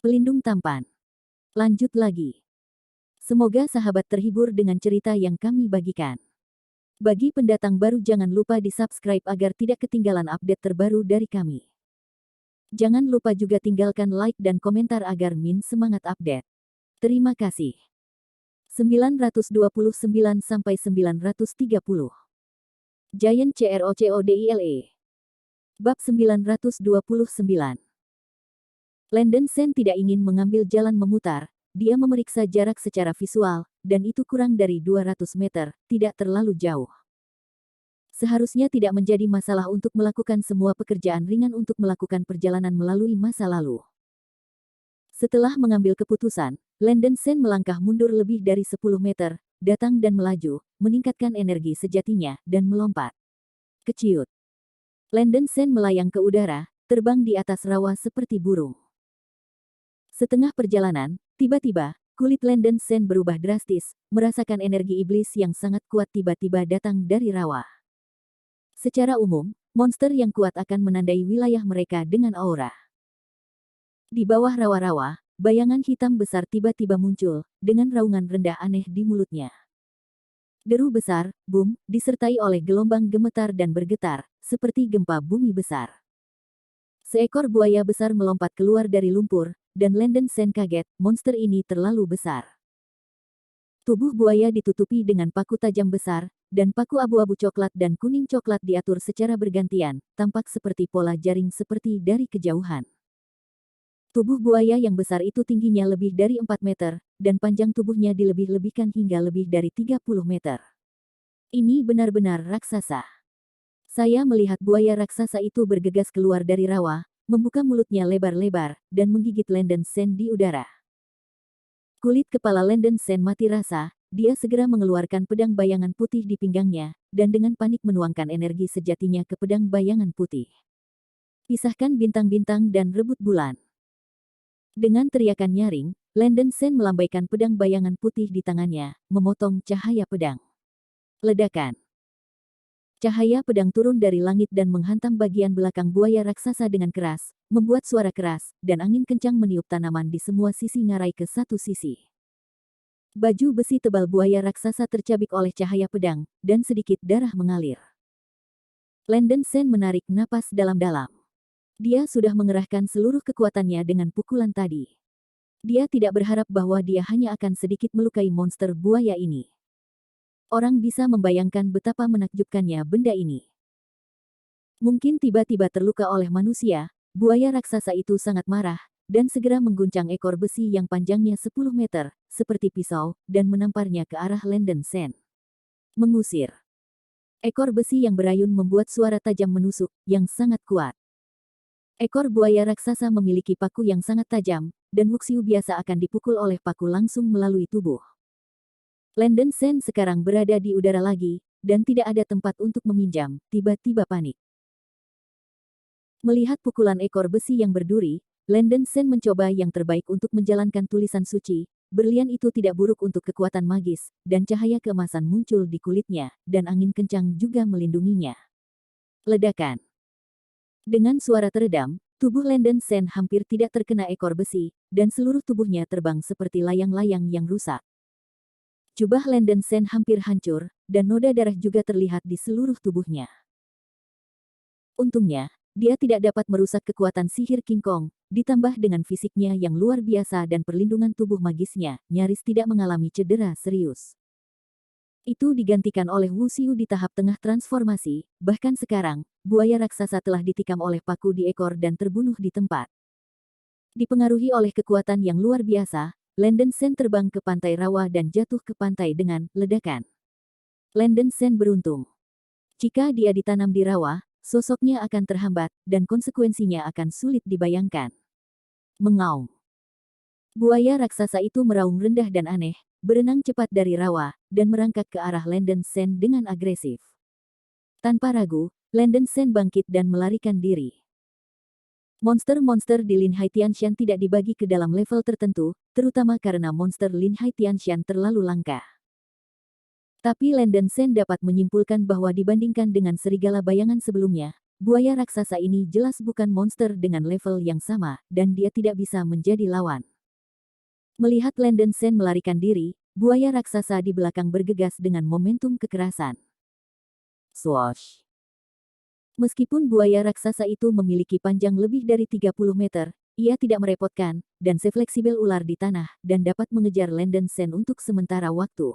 Pelindung tampan. Lanjut lagi. Semoga sahabat terhibur dengan cerita yang kami bagikan. Bagi pendatang baru jangan lupa di-subscribe agar tidak ketinggalan update terbaru dari kami. Jangan lupa juga tinggalkan like dan komentar agar Min semangat update. Terima kasih. 929 sampai 930. Giant CROCODILE. Bab 929. Landon Sen tidak ingin mengambil jalan memutar. Dia memeriksa jarak secara visual, dan itu kurang dari 200 meter, tidak terlalu jauh. Seharusnya tidak menjadi masalah untuk melakukan semua pekerjaan ringan untuk melakukan perjalanan melalui masa lalu. Setelah mengambil keputusan, Landon Sen melangkah mundur lebih dari 10 meter, datang dan melaju, meningkatkan energi sejatinya, dan melompat. Keciut. Landon Sen melayang ke udara, terbang di atas rawa seperti burung. Setengah perjalanan, tiba-tiba, kulit Landon Sen berubah drastis, merasakan energi iblis yang sangat kuat tiba-tiba datang dari rawa. Secara umum, monster yang kuat akan menandai wilayah mereka dengan aura. Di bawah rawa-rawa, bayangan hitam besar tiba-tiba muncul, dengan raungan rendah aneh di mulutnya. Deru besar, boom, disertai oleh gelombang gemetar dan bergetar, seperti gempa bumi besar. Seekor buaya besar melompat keluar dari lumpur, dan Landon Sen kaget, monster ini terlalu besar. Tubuh buaya ditutupi dengan paku tajam besar, dan paku abu-abu coklat dan kuning coklat diatur secara bergantian, tampak seperti pola jaring seperti dari kejauhan. Tubuh buaya yang besar itu tingginya lebih dari 4 meter, dan panjang tubuhnya dilebih-lebihkan hingga lebih dari 30 meter. Ini benar-benar raksasa. Saya melihat buaya raksasa itu bergegas keluar dari rawa, membuka mulutnya lebar-lebar, dan menggigit Landon Sen di udara. Kulit kepala Landon Sen mati rasa, dia segera mengeluarkan pedang bayangan putih di pinggangnya, dan dengan panik menuangkan energi sejatinya ke pedang bayangan putih. Pisahkan bintang-bintang dan rebut bulan. Dengan teriakan nyaring, Landon Sen melambaikan pedang bayangan putih di tangannya, memotong cahaya pedang. Ledakan. Cahaya pedang turun dari langit dan menghantam bagian belakang buaya raksasa dengan keras, membuat suara keras, dan angin kencang meniup tanaman di semua sisi ngarai ke satu sisi. Baju besi tebal buaya raksasa tercabik oleh cahaya pedang, dan sedikit darah mengalir. Landon Sen menarik napas dalam-dalam. Dia sudah mengerahkan seluruh kekuatannya dengan pukulan tadi. Dia tidak berharap bahwa dia hanya akan sedikit melukai monster buaya ini. Orang bisa membayangkan betapa menakjubkannya benda ini. Mungkin tiba-tiba terluka oleh manusia, buaya raksasa itu sangat marah, dan segera mengguncang ekor besi yang panjangnya 10 meter, seperti pisau, dan menamparnya ke arah Landon Sen. Mengusir. Ekor besi yang berayun membuat suara tajam menusuk, yang sangat kuat. Ekor buaya raksasa memiliki paku yang sangat tajam, dan Wuxiu biasa akan dipukul oleh paku langsung melalui tubuh. Landon Sen sekarang berada di udara lagi, dan tidak ada tempat untuk meminjam, tiba-tiba panik. Melihat pukulan ekor besi yang berduri, Landon Sen mencoba yang terbaik untuk menjalankan tulisan suci, berlian itu tidak buruk untuk kekuatan magis, dan cahaya keemasan muncul di kulitnya, dan angin kencang juga melindunginya. Ledakan. Dengan suara teredam, tubuh Landon Sen hampir tidak terkena ekor besi, dan seluruh tubuhnya terbang seperti layang-layang yang rusak. Jubah Landon Sen hampir hancur, dan noda darah juga terlihat di seluruh tubuhnya. Untungnya, dia tidak dapat merusak kekuatan sihir King Kong, ditambah dengan fisiknya yang luar biasa dan perlindungan tubuh magisnya, nyaris tidak mengalami cedera serius. Itu digantikan oleh Wuxiu di tahap tengah transformasi, bahkan sekarang, buaya raksasa telah ditikam oleh paku di ekor dan terbunuh di tempat. Dipengaruhi oleh kekuatan yang luar biasa, Landon Sen terbang ke pantai rawa dan jatuh ke pantai dengan ledakan. Landon Sen beruntung. Jika dia ditanam di rawa, sosoknya akan terhambat, dan konsekuensinya akan sulit dibayangkan. Mengaum. Buaya raksasa itu meraung rendah dan aneh, berenang cepat dari rawa, dan merangkak ke arah Landon Sen dengan agresif. Tanpa ragu, Landon Sen bangkit dan melarikan diri. Monster-monster di Lin Haitianshan tidak dibagi ke dalam level tertentu, terutama karena monster Lin Haitianshan terlalu langka. Tapi Landon Sen dapat menyimpulkan bahwa dibandingkan dengan serigala bayangan sebelumnya, buaya raksasa ini jelas bukan monster dengan level yang sama, dan dia tidak bisa menjadi lawan. Melihat Landon Sen melarikan diri, buaya raksasa di belakang bergegas dengan momentum kekerasan. Swoosh! Meskipun buaya raksasa itu memiliki panjang lebih dari 30 meter, ia tidak merepotkan, dan sefleksibel ular di tanah, dan dapat mengejar Landon Sen untuk sementara waktu.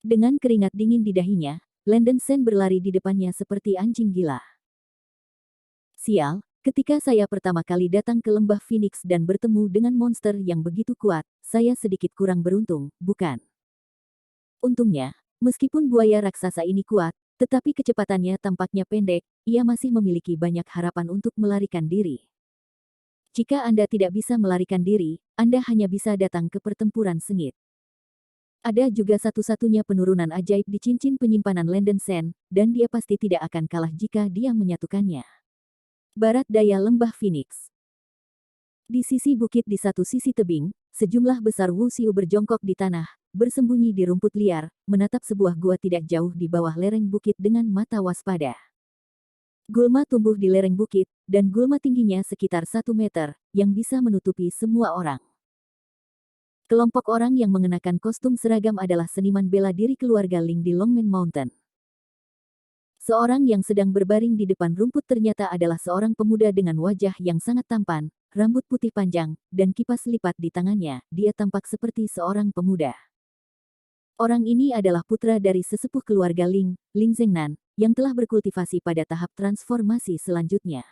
Dengan keringat dingin di dahinya, Landon Sen berlari di depannya seperti anjing gila. Sial, ketika saya pertama kali datang ke lembah Phoenix dan bertemu dengan monster yang begitu kuat, saya sedikit kurang beruntung, bukan? Untungnya, meskipun buaya raksasa ini kuat, tetapi kecepatannya tampaknya pendek, ia masih memiliki banyak harapan untuk melarikan diri. Jika Anda tidak bisa melarikan diri, Anda hanya bisa datang ke pertempuran sengit. Ada juga satu-satunya penurunan ajaib di cincin penyimpanan Landon Sen, dan dia pasti tidak akan kalah jika dia menyatukannya. Barat daya lembah Phoenix. Di sisi bukit di satu sisi tebing, sejumlah besar wusiu berjongkok di tanah, bersembunyi di rumput liar, menatap sebuah gua tidak jauh di bawah lereng bukit dengan mata waspada. Gulma tumbuh di lereng bukit, dan gulma tingginya sekitar 1 meter, yang bisa menutupi semua orang. Kelompok orang yang mengenakan kostum seragam adalah seniman bela diri keluarga Ling di Longmen Mountain. Seorang yang sedang berbaring di depan rumput ternyata adalah seorang pemuda dengan wajah yang sangat tampan, rambut putih panjang, dan kipas lipat di tangannya. Dia tampak seperti seorang pemuda. Orang ini adalah putra dari sesepuh keluarga Ling, Ling Zhengnan, yang telah berkultivasi pada tahap transformasi selanjutnya.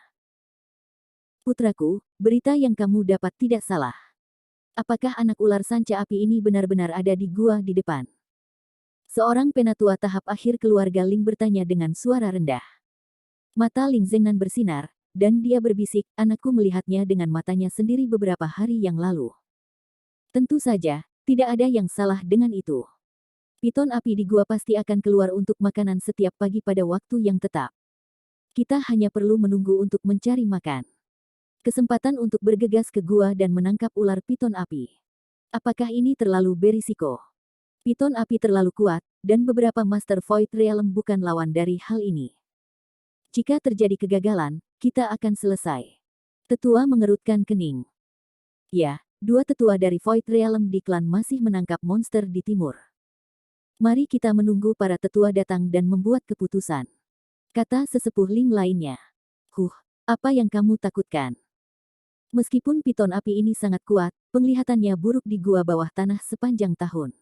Putraku, berita yang kamu dapat tidak salah. Apakah anak ular sanca api ini benar-benar ada di gua di depan? Seorang penatua tahap akhir keluarga Ling bertanya dengan suara rendah. Mata Ling Zhengnan bersinar, dan dia berbisik, anakku melihatnya dengan matanya sendiri beberapa hari yang lalu. Tentu saja, tidak ada yang salah dengan itu. Piton api di gua pasti akan keluar untuk makanan setiap pagi pada waktu yang tetap. Kita hanya perlu menunggu untuk mencari makan. Kesempatan untuk bergegas ke gua dan menangkap ular piton api. Apakah ini terlalu berisiko? Piton api terlalu kuat, dan beberapa Master Void Realm bukan lawan dari hal ini. Jika terjadi kegagalan, kita akan selesai. Tetua mengerutkan kening. Ya, dua tetua dari Void Realm di klan masih menangkap monster di timur. Mari kita menunggu para tetua datang dan membuat keputusan. Kata sesepuh Ling lainnya. Apa yang kamu takutkan? Meskipun piton api ini sangat kuat, penglihatannya buruk di gua bawah tanah sepanjang tahun.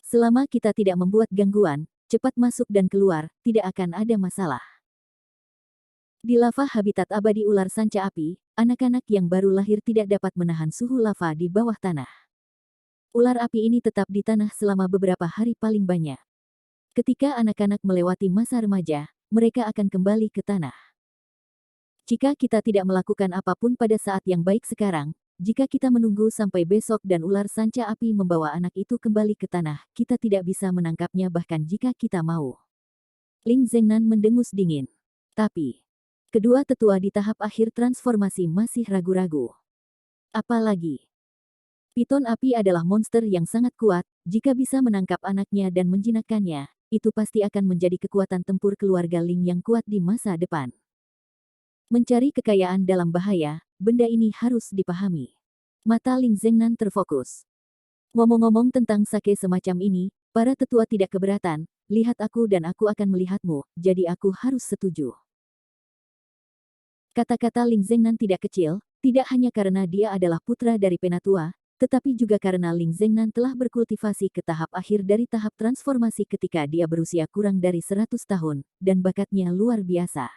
Selama kita tidak membuat gangguan, cepat masuk dan keluar, tidak akan ada masalah. Di lava habitat abadi ular sanca api, anak-anak yang baru lahir tidak dapat menahan suhu lava di bawah tanah. Ular api ini tetap di tanah selama beberapa hari paling banyak. Ketika anak-anak melewati masa remaja, mereka akan kembali ke tanah. Jika kita tidak melakukan apapun pada saat yang baik sekarang, jika kita menunggu sampai besok dan ular sanca api membawa anak itu kembali ke tanah, kita tidak bisa menangkapnya bahkan jika kita mau. Ling Zhengnan mendengus dingin. Tapi, kedua tetua di tahap akhir transformasi masih ragu-ragu. Apalagi, piton api adalah monster yang sangat kuat, jika bisa menangkap anaknya dan menjinakkannya, itu pasti akan menjadi kekuatan tempur keluarga Ling yang kuat di masa depan. Mencari kekayaan dalam bahaya, benda ini harus dipahami. Mata Ling Zhengnan terfokus. Ngomong-ngomong tentang sake semacam ini, para tetua tidak keberatan, lihat aku dan aku akan melihatmu, jadi aku harus setuju. Kata-kata Ling Zhengnan tidak kecil, tidak hanya karena dia adalah putra dari penatua, tetapi juga karena Ling Zhengnan telah berkultivasi ke tahap akhir dari tahap transformasi ketika dia berusia kurang dari 100 tahun, dan bakatnya luar biasa.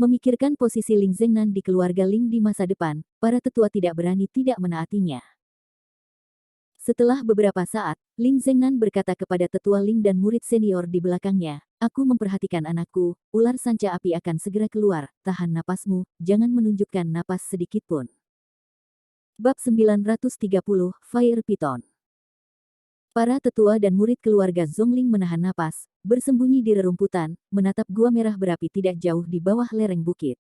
Memikirkan posisi Ling Zhengnan di keluarga Ling di masa depan, para tetua tidak berani tidak menaatinya. Setelah beberapa saat, Ling Zhengnan berkata kepada tetua Ling dan murid senior di belakangnya, aku memperhatikan anakku, ular sanca api akan segera keluar, tahan napasmu, jangan menunjukkan napas sedikit pun. Bab 930, Fire Python. Para tetua dan murid keluarga Zhongling menahan napas, bersembunyi di rerumputan, menatap gua merah berapi tidak jauh di bawah lereng bukit.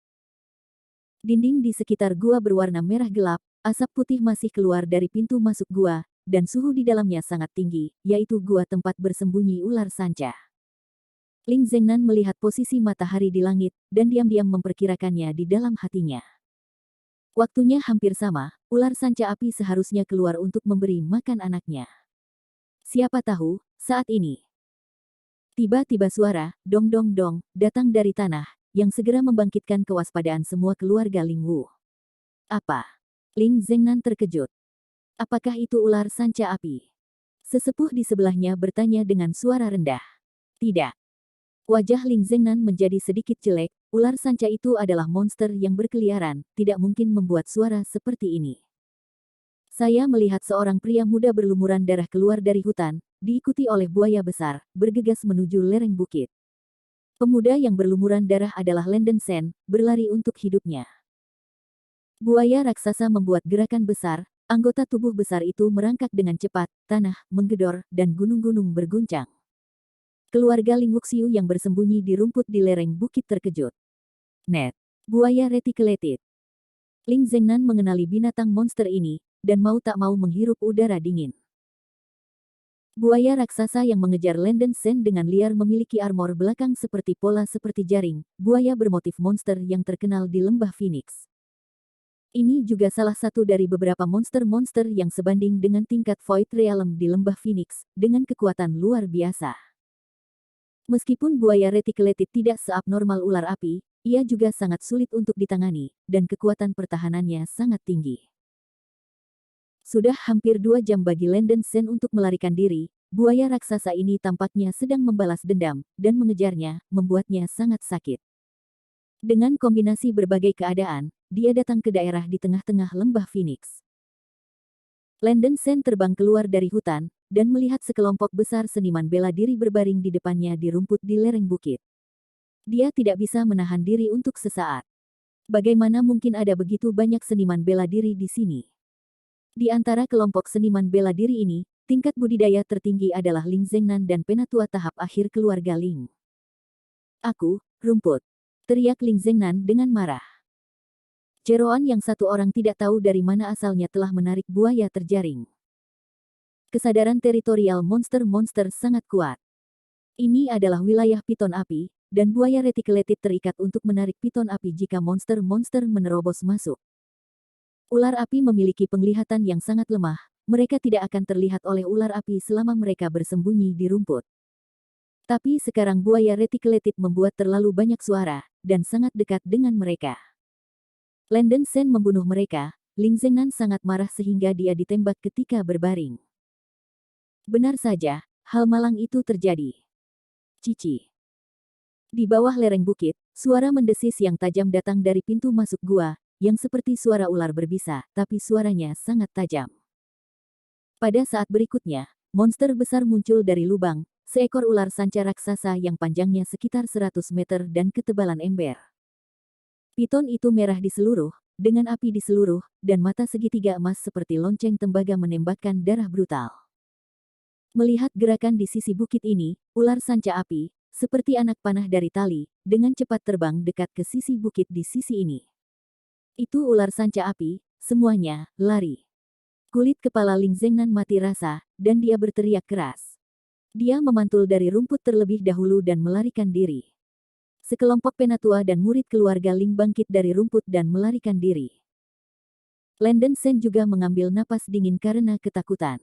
Dinding di sekitar gua berwarna merah gelap, asap putih masih keluar dari pintu masuk gua, dan suhu di dalamnya sangat tinggi, yaitu gua tempat bersembunyi ular sanca. Ling Zengnan melihat posisi matahari di langit, dan diam-diam memperkirakannya di dalam hatinya. Waktunya hampir sama, ular sanca api seharusnya keluar untuk memberi makan anaknya. Siapa tahu, saat ini. Tiba-tiba suara, dong dong dong, datang dari tanah, yang segera membangkitkan kewaspadaan semua keluarga Ling Wu. Apa? Ling Zengnan terkejut. Apakah itu ular sanca api? Sesepuh di sebelahnya bertanya dengan suara rendah. Tidak. Wajah Ling Zengnan menjadi sedikit jelek, ular sanca itu adalah monster yang berkeliaran, tidak mungkin membuat suara seperti ini. Saya melihat seorang pria muda berlumuran darah keluar dari hutan, diikuti oleh buaya besar, bergegas menuju lereng bukit. Pemuda yang berlumuran darah adalah Lenden Sen, berlari untuk hidupnya. Buaya raksasa membuat gerakan besar, anggota tubuh besar itu merangkak dengan cepat, tanah menggedor, dan gunung-gunung berguncang. Keluarga Ling Wuxiu yang bersembunyi di rumput di lereng bukit terkejut. Net. Buaya reticulated. Ling Zengnan mengenali binatang monster ini, dan mau tak mau menghirup udara dingin. Buaya raksasa yang mengejar Lenden Sen dengan liar memiliki armor belakang seperti pola seperti jaring, buaya bermotif monster yang terkenal di lembah Phoenix. Ini juga salah satu dari beberapa monster-monster yang sebanding dengan tingkat Void Realm di lembah Phoenix, dengan kekuatan luar biasa. Meskipun buaya reticulated tidak seabnormal ular api, ia juga sangat sulit untuk ditangani, dan kekuatan pertahanannya sangat tinggi. Sudah hampir 2 jam bagi Lenden Sen untuk melarikan diri, buaya raksasa ini tampaknya sedang membalas dendam, dan mengejarnya, membuatnya sangat sakit. Dengan kombinasi berbagai keadaan, dia datang ke daerah di tengah-tengah lembah Phoenix. Lenden Sen terbang keluar dari hutan, dan melihat sekelompok besar seniman bela diri berbaring di depannya di rumput di lereng bukit. Dia tidak bisa menahan diri untuk sesaat. Bagaimana mungkin ada begitu banyak seniman bela diri di sini? Di antara kelompok seniman bela diri ini, tingkat budidaya tertinggi adalah Ling Zengnan dan penatua tahap akhir keluarga Ling. Aku, rumput. Teriak Ling Zengnan dengan marah. Jeroan yang satu orang tidak tahu dari mana asalnya telah menarik buaya terjaring. Kesadaran teritorial monster-monster sangat kuat. Ini adalah wilayah piton api, dan buaya reticulated terikat untuk menarik piton api jika monster-monster menerobos masuk. Ular api memiliki penglihatan yang sangat lemah, mereka tidak akan terlihat oleh ular api selama mereka bersembunyi di rumput. Tapi sekarang buaya reticulated membuat terlalu banyak suara, dan sangat dekat dengan mereka. Lenden Sen membunuh mereka, Ling Zengnan sangat marah sehingga dia ditembak ketika berbaring. Benar saja, hal malang itu terjadi. Cici. Di bawah lereng bukit, suara mendesis yang tajam datang dari pintu masuk gua, yang seperti suara ular berbisa, tapi suaranya sangat tajam. Pada saat berikutnya, monster besar muncul dari lubang, seekor ular sanca raksasa yang panjangnya sekitar 100 meter dan ketebalan ember. Piton itu merah di seluruh, dengan api di seluruh, dan mata segitiga emas seperti lonceng tembaga menembakkan darah brutal. Melihat gerakan di sisi bukit ini, ular sanca api, seperti anak panah dari tali, dengan cepat terbang dekat ke sisi bukit di sisi ini. Itu ular sanca api, semuanya, lari. Kulit kepala Ling Zengnan mati rasa, dan dia berteriak keras. Dia memantul dari rumput terlebih dahulu dan melarikan diri. Sekelompok penatua dan murid keluarga Ling bangkit dari rumput dan melarikan diri. Lenden Sen juga mengambil napas dingin karena ketakutan.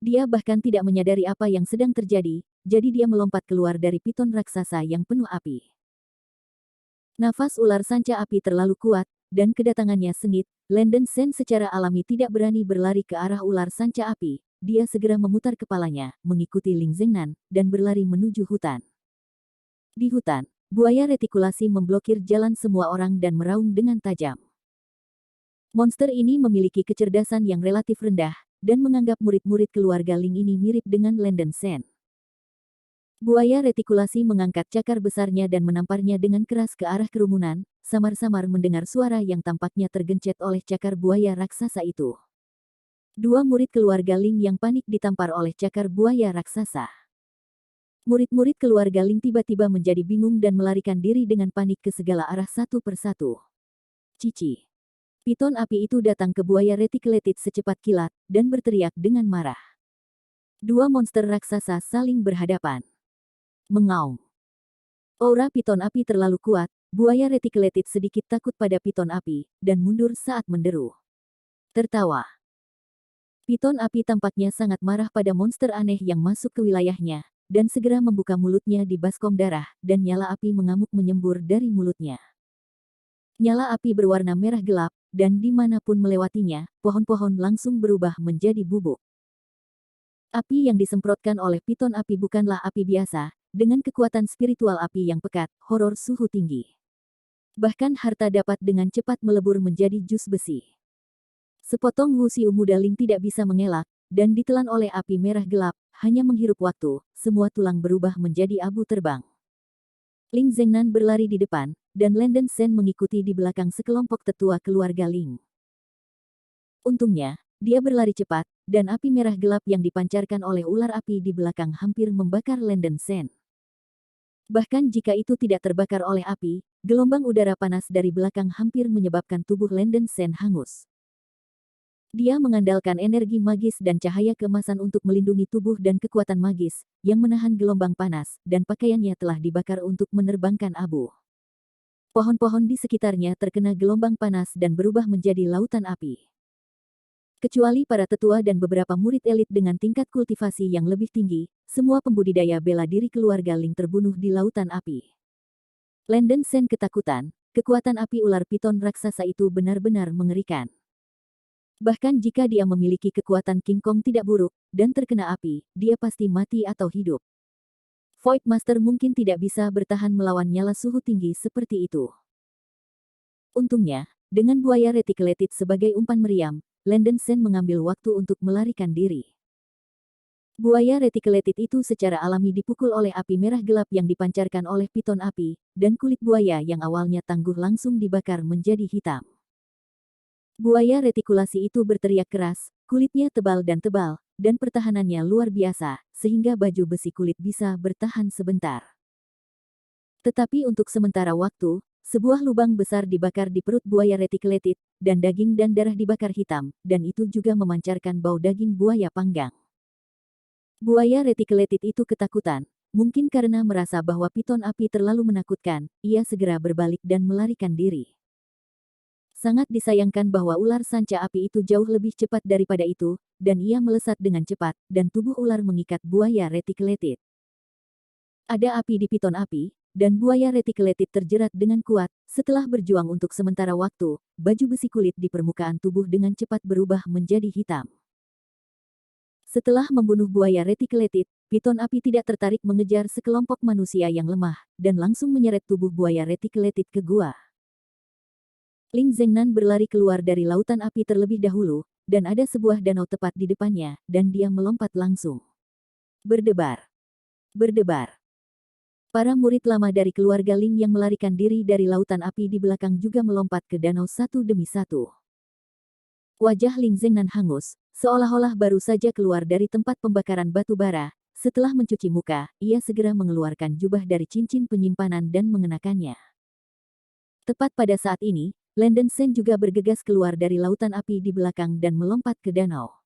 Dia bahkan tidak menyadari apa yang sedang terjadi, jadi dia melompat keluar dari piton raksasa yang penuh api. Nafas ular sanca api terlalu kuat, dan kedatangannya sengit, Lenden Sen secara alami tidak berani berlari ke arah ular sanca api, dia segera memutar kepalanya, mengikuti Ling Zengnan, dan berlari menuju hutan. Di hutan, buaya retikulasi memblokir jalan semua orang dan meraung dengan tajam. Monster ini memiliki kecerdasan yang relatif rendah, dan menganggap murid-murid keluarga Ling ini mirip dengan Lenden Sen. Buaya retikulasi mengangkat cakar besarnya dan menamparnya dengan keras ke arah kerumunan, samar-samar mendengar suara yang tampaknya tergencet oleh cakar buaya raksasa itu. 2 murid keluarga Ling yang panik ditampar oleh cakar buaya raksasa. Murid-murid keluarga Ling tiba-tiba menjadi bingung dan melarikan diri dengan panik ke segala arah satu persatu. Cici. Piton api itu datang ke buaya reticulated secepat kilat, dan berteriak dengan marah. 2 monster raksasa saling berhadapan. Mengaum. Aura piton api terlalu kuat, buaya reticulated sedikit takut pada piton api, dan mundur saat menderu. Tertawa. Piton api tampaknya sangat marah pada monster aneh yang masuk ke wilayahnya, dan segera membuka mulutnya di baskom darah, dan nyala api mengamuk menyembur dari mulutnya. Nyala api berwarna merah gelap, dan dimanapun melewatinya, pohon-pohon langsung berubah menjadi bubuk. Api yang disemprotkan oleh piton api bukanlah api biasa, dengan kekuatan spiritual api yang pekat, horor suhu tinggi. Bahkan harta dapat dengan cepat melebur menjadi jus besi. Sepotong Wuxiu muda Ling tidak bisa mengelak, dan ditelan oleh api merah gelap, hanya menghirup waktu, semua tulang berubah menjadi abu terbang. Ling Zhengnan berlari di depan, dan Landen Shen mengikuti di belakang sekelompok tetua keluarga Ling. Untungnya, dia berlari cepat, dan api merah gelap yang dipancarkan oleh ular api di belakang hampir membakar Landen Shen. Bahkan jika itu tidak terbakar oleh api, gelombang udara panas dari belakang hampir menyebabkan tubuh Landen Shen hangus. Dia mengandalkan energi magis dan cahaya keemasan untuk melindungi tubuh dan kekuatan magis, yang menahan gelombang panas, dan pakaiannya telah dibakar untuk menerbangkan abu. Pohon-pohon di sekitarnya terkena gelombang panas dan berubah menjadi lautan api. Kecuali para tetua dan beberapa murid elit dengan tingkat kultivasi yang lebih tinggi, semua pembudidaya bela diri keluarga Ling terbunuh di lautan api. Landen Shen ketakutan, kekuatan api ular piton raksasa itu benar-benar mengerikan. Bahkan jika dia memiliki kekuatan King Kong tidak buruk, dan terkena api, dia pasti mati atau hidup. Void Master mungkin tidak bisa bertahan melawan nyala suhu tinggi seperti itu. Untungnya, dengan buaya reticulated sebagai umpan meriam, Landen Shen mengambil waktu untuk melarikan diri. Buaya reticulated itu secara alami dipukul oleh api merah gelap yang dipancarkan oleh piton api, dan kulit buaya yang awalnya tangguh langsung dibakar menjadi hitam. Buaya retikulasi itu berteriak keras, kulitnya tebal, dan pertahanannya luar biasa, sehingga baju besi kulit bisa bertahan sebentar. Tetapi untuk sementara waktu, sebuah lubang besar dibakar di perut buaya reticulated, dan daging dan darah dibakar hitam, dan itu juga memancarkan bau daging buaya panggang. Buaya reticulated itu ketakutan, mungkin karena merasa bahwa piton api terlalu menakutkan, ia segera berbalik dan melarikan diri. Sangat disayangkan bahwa ular sanca api itu jauh lebih cepat daripada itu, dan ia melesat dengan cepat, dan tubuh ular mengikat buaya reticulated. Ada api di piton api, dan buaya reticulated terjerat dengan kuat. Setelah berjuang untuk sementara waktu, baju besi kulit di permukaan tubuh dengan cepat berubah menjadi hitam. Setelah membunuh buaya reticulated, piton api tidak tertarik mengejar sekelompok manusia yang lemah, dan langsung menyeret tubuh buaya reticulated ke gua. Ling Zhengnan berlari keluar dari lautan api terlebih dahulu, dan ada sebuah danau tepat di depannya, dan dia melompat langsung. Berdebar. Berdebar. Para murid lama dari keluarga Ling yang melarikan diri dari lautan api di belakang juga melompat ke danau satu demi satu. Wajah Ling Zhengnan hangus, seolah-olah baru saja keluar dari tempat pembakaran batu bara. Setelah mencuci muka, ia segera mengeluarkan jubah dari cincin penyimpanan dan mengenakannya. Tepat pada saat ini, Landen Shen juga bergegas keluar dari lautan api di belakang dan melompat ke danau.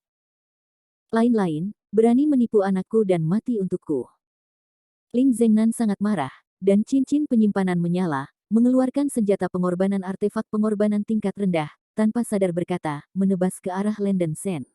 Lain-lain, berani menipu anakku dan mati untukku. Ling Zhengnan sangat marah, dan cincin penyimpanan menyala, mengeluarkan senjata pengorbanan artefak pengorbanan tingkat rendah, tanpa sadar berkata, menebas ke arah Landen Shen.